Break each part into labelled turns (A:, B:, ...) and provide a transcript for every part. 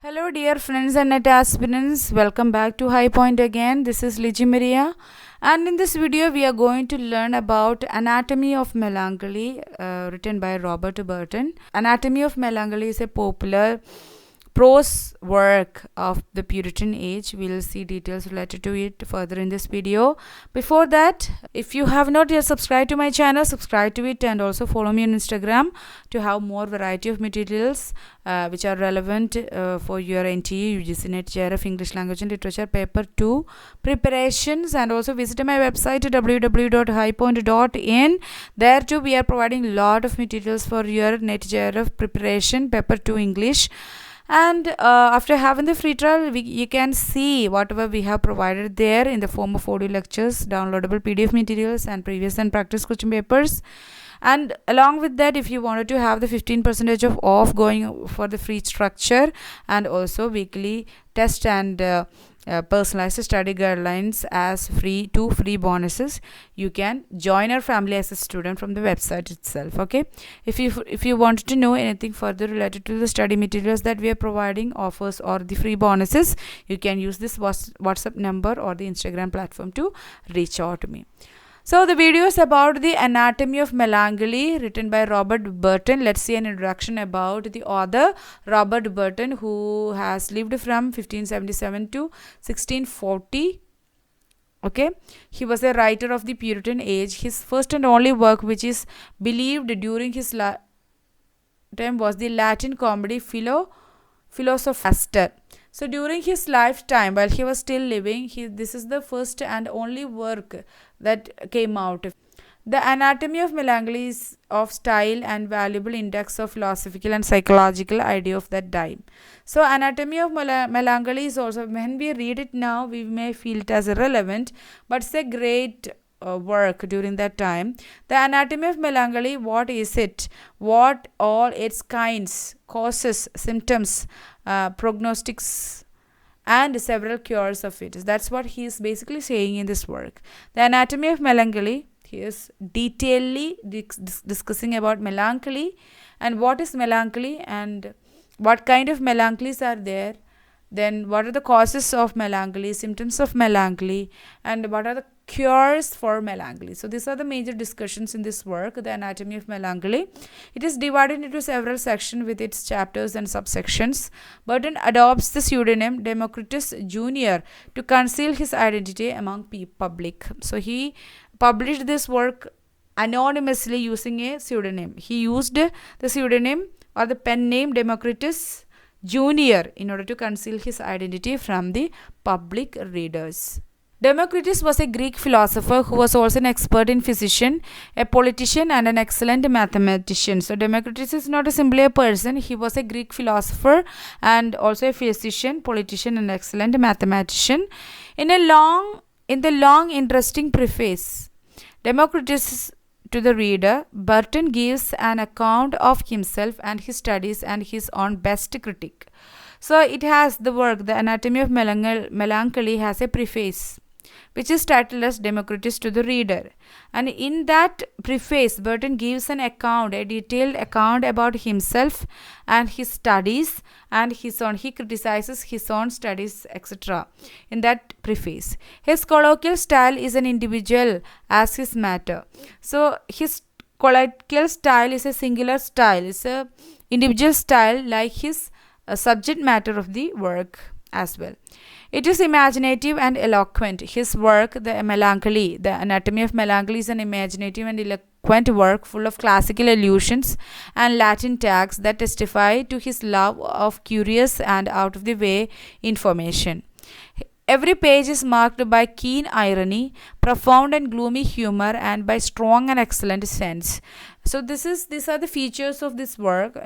A: Hello, dear friends and net aspirants. Welcome back to High Point again. This is Liji Maria, and in this video, we are going to learn about Anatomy of Melancholy, written by Robert Burton. Anatomy of Melancholy is a popular prose work of the Puritan age. We'll see details related to it further in this video. Before that, if you have not yet subscribed to my channel, subscribe to it and also follow me on Instagram to have more variety of materials which are relevant for your NTE, UGC NET, JRF, English Language and Literature Paper 2 preparations, and also visit my website www.highpoint.in. There too we are providing lot of materials for your NET JRF preparation Paper 2 English. And after having the free trial, you can see whatever we have provided there in the form of audio lectures, downloadable PDF materials, and previous and practice question papers. And along with that, if you wanted to have the 15% of off going for the free structure and also weekly test and personalized study guidelines as two free bonuses, you can join our family as a student from the website itself. Okay, if you wanted to know anything further related to the study materials that we are providing, offers or the free bonuses, you can use this WhatsApp number or the Instagram platform to reach out to me. So the video is about the Anatomy of Melancholy, written by Robert Burton. Let's see an introduction about the author, Robert Burton, who has lived from 1577 to 1640. Okay, he was a writer of the Puritan age. His first and only work, which is believed during his time, was the Latin comedy Philosophaster. So during his lifetime, while he was still living, this is the first and only work that came out. The Anatomy of Melancholy is of style and valuable index of philosophical and psychological idea of that time. So Anatomy of Melancholy is also, when we read it now, we may feel it as irrelevant, but it's a great work during that time. The Anatomy of Melancholy, what is it? What all its kinds, causes, symptoms, prognostics, and several cures of it. That's what he is basically saying in this work. The Anatomy of Melancholy, he is detailedly discussing about melancholy and what is melancholy and what kind of melancholies are there. Then what are the causes of melancholy, symptoms of melancholy, and what are the cures for melancholy. So these are the major discussions in this work, the Anatomy of Melancholy. It is divided into several sections with its chapters and subsections. Burton adopts the pseudonym Democritus Jr. to conceal his identity among public. So he published this work anonymously using a pseudonym. He used the pseudonym or the pen name Democritus Jr. in order to conceal his identity from the public readers. Democritus was a Greek philosopher who was also an expert in physician, a politician, and an excellent mathematician. So Democritus is not simply a person. He was a Greek philosopher and also a physician, politician, and excellent mathematician. In the long, interesting preface, Democritus to the reader, Burton gives an account of himself and his studies and his own best critique. So it has the work, the Anatomy of Melancholy has a preface, which is titled as Democritus to the reader. And in that preface, Burton gives an account, a detailed account about himself and his studies and he criticizes his own studies, etc. in that preface. His colloquial style is an individual as his matter. So his colloquial style is a singular style, it's a individual style like his subject matter of the work as well. It is imaginative and eloquent. His work, the Melancholy, the Anatomy of Melancholy, is an imaginative and eloquent work full of classical allusions and Latin tags that testify to his love of curious and out-of-the-way information. Every page is marked by keen irony, profound and gloomy humor, and by strong and excellent sense. So these are the features of this work,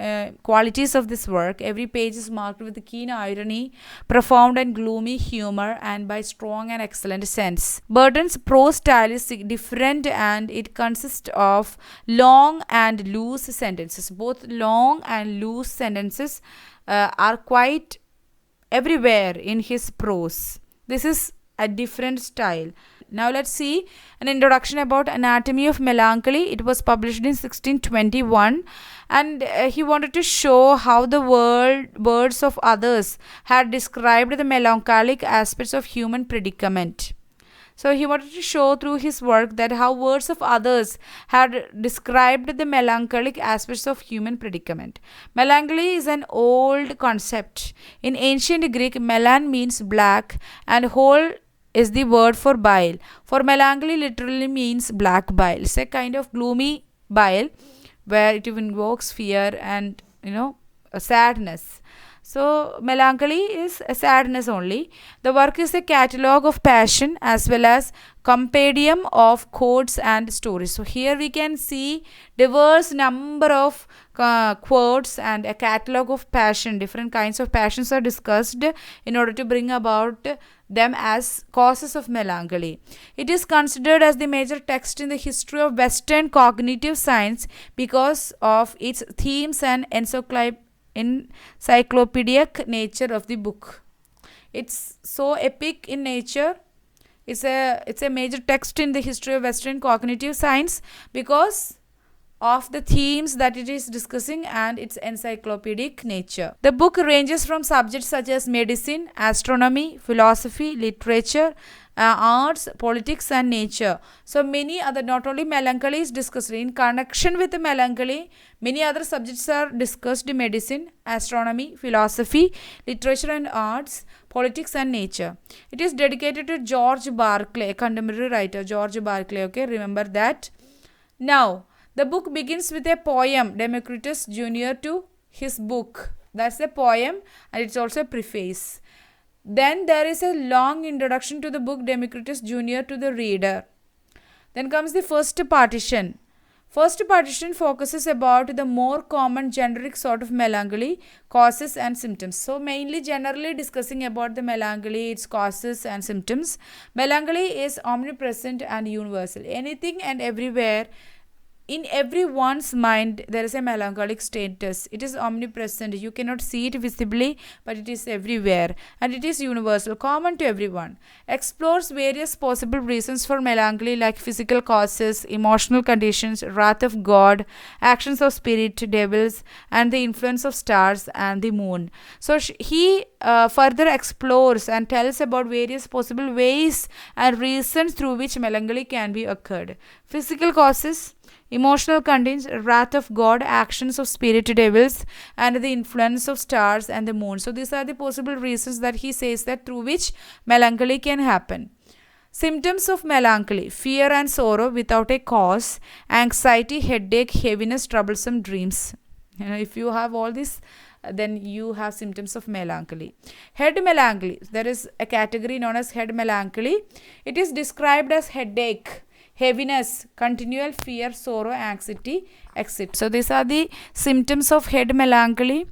A: qualities of this work. Every page is marked with keen irony, profound and gloomy humor, and by strong and excellent sense. Burton's prose style is different and it consists of long and loose sentences. Both long and loose sentences are quite everywhere in his prose. This is a different style. Now let's see an introduction about Anatomy of Melancholy. It was published in 1621, and he wanted to show how the words of others had described the melancholic aspects of human predicament. So he wanted to show through his work that how words of others had described the melancholic aspects of human predicament. Melancholy is an old concept. In ancient Greek, melan means black and whole is the word for bile. For melancholy literally means black bile. It's a kind of gloomy bile where it invokes fear and a sadness. So melancholy is a sadness only. The work is a catalogue of passion as well as compendium of quotes and stories. So here we can see diverse number of quotes and a catalogue of passion. Different kinds of passions are discussed in order to bring about them as causes of melancholy. It is considered as the major text in the history of Western cognitive science because of its themes and encyclopedic nature of the book. It's so epic in nature. It's a major text in the history of Western cognitive science because of the themes that it is discussing and its encyclopedic nature. The book ranges from subjects such as medicine, astronomy, philosophy, literature, arts, politics and nature. So many other, not only melancholy is discussed, in connection with the melancholy, many other subjects are discussed: medicine, astronomy, philosophy, literature and arts, politics and nature. It is dedicated to George Berkeley, a contemporary writer, George Berkeley. Okay, remember that. Now, the book begins with a poem, Democritus Jr. to his book. That's a poem and it's also a preface. Then there is a long introduction to the book, Democritus Jr. to the reader. Then comes the first partition. First partition focuses about the more common generic sort of melancholy, causes and symptoms. So mainly generally discussing about the melancholy, its causes and symptoms. Melancholy is omnipresent and universal. Anything and everywhere, in everyone's mind, there is a melancholic status. It is omnipresent. You cannot see it visibly, but it is everywhere. And it is universal, common to everyone. Explores various possible reasons for melancholy like physical causes, emotional conditions, wrath of God, actions of spirit, devils, and the influence of stars and the moon. So he further explores and tells about various possible ways and reasons through which melancholy can be occurred. Physical causes, emotional conditions, wrath of God, actions of spirit devils, and the influence of stars and the moon. So these are the possible reasons that he says that through which melancholy can happen. Symptoms of melancholy: fear and sorrow without a cause, anxiety, headache, heaviness, troublesome dreams. If you have all this, then you have symptoms of melancholy. Head melancholy. There is a category known as head melancholy. It is described as headache, heaviness, continual fear, sorrow, anxiety, etc. So these are the symptoms of head melancholy.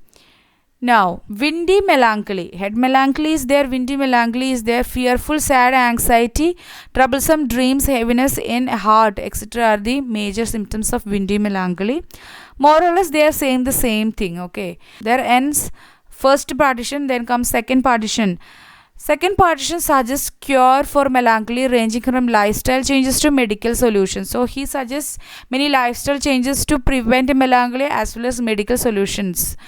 A: Now, windy melancholy. Head melancholy is there, windy melancholy is there, fearful, sad, anxiety, troublesome dreams, heaviness in heart, etc. are the major symptoms of windy melancholy. More or less they are saying the same thing, okay. There ends first partition, then comes second partition. Second partition suggests cure for melancholy ranging from lifestyle changes to medical solutions. So he suggests many lifestyle changes to prevent melancholy as well as medical solutions.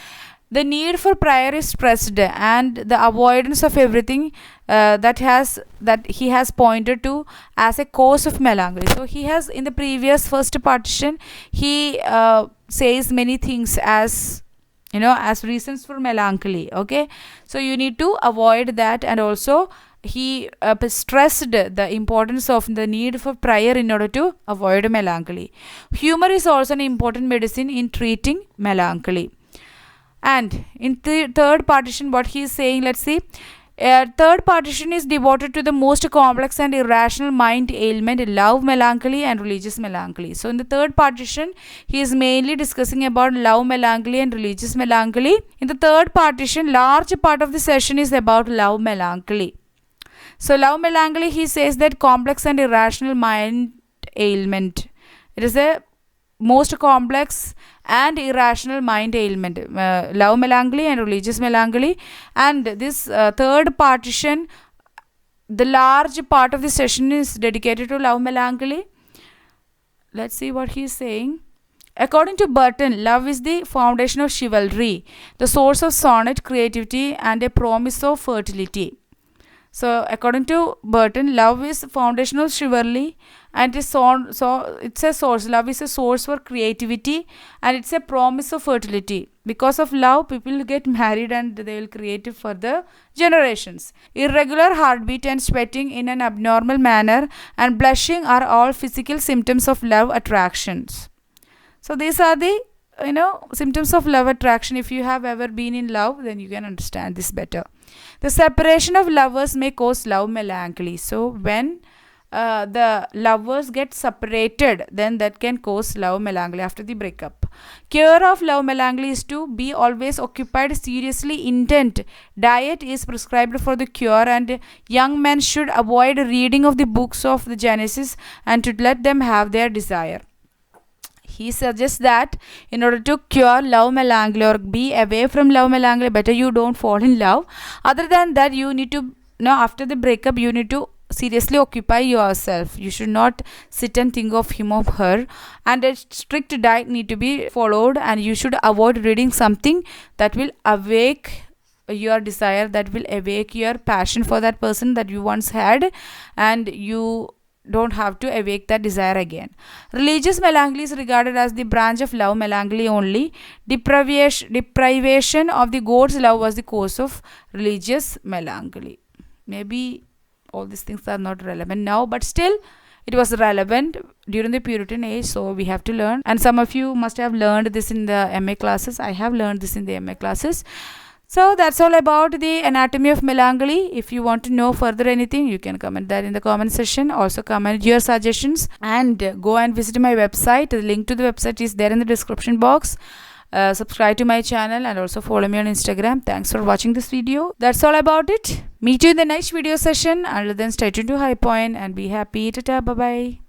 A: The need for prayer is stressed and the avoidance of everything that he has pointed to as a cause of melancholy. So he has, in the previous first partition, he says many things as reasons for melancholy. Okay, so you need to avoid that, and also he stressed the importance of the need for prayer in order to avoid melancholy. Humor is also an important medicine in treating melancholy. And in the third partition, what he is saying, let's see. Third partition is devoted to the most complex and irrational mind ailment, love melancholy and religious melancholy. So in the third partition, he is mainly discussing about love melancholy and religious melancholy. In the third partition, large part of the session is about love melancholy. So love melancholy, he says that complex and irrational mind ailment. It is a most complex and irrational mind ailment, love melancholy and religious melancholy. And this third partition the large part of the session is dedicated to love melancholy. Let's see what he is saying. According to Burton, love is the foundation of chivalry, the source of sonnet creativity, and a promise of fertility. So, according to Burton, love is foundation of chivalry, and it's it's a source. Love is a source for creativity, and it's a promise of fertility. Because of love, people get married and they will create it for the generations. Irregular heartbeat and sweating in an abnormal manner and blushing are all physical symptoms of love attractions. So these are the symptoms of love attraction. If you have ever been in love, then you can understand this better. The separation of lovers may cause love melancholy. So when the lovers get separated, then that can cause love melancholy after the breakup. Cure of love melancholy is to be always occupied, seriously intent. Diet is prescribed for the cure, and young men should avoid reading of the books of the Genesis and to let them have their desire. He suggests that in order to cure love melancholy or be away from love melancholy, better you don't fall in love. Other than that, you need to, after the breakup, you need to seriously occupy yourself. You should not sit and think of him or her, and a strict diet need to be followed, and you should avoid reading something that will awake your desire, that will awake your passion for that person that you once had, and you don't have to awake that desire again. Religious melancholy is regarded as the branch of love melancholy only. Deprivation of the God's love was the cause of religious melancholy. Maybe all these things are not relevant now, but still it was relevant during the Puritan age, so we have to learn. And some of you must have learned this in the MA classes. I have learned this in the MA classes. So that's all about the anatomy of melancholy. If you want to know further anything, you can comment that in the comment section. Also comment your suggestions and go and visit my website. The link to the website is there in the description box. Subscribe to my channel and also follow me on Instagram. Thanks for watching this video. That's all about it. Meet you in the next video session. Until then, stay tuned to High Point and be happy. Tata, bye bye.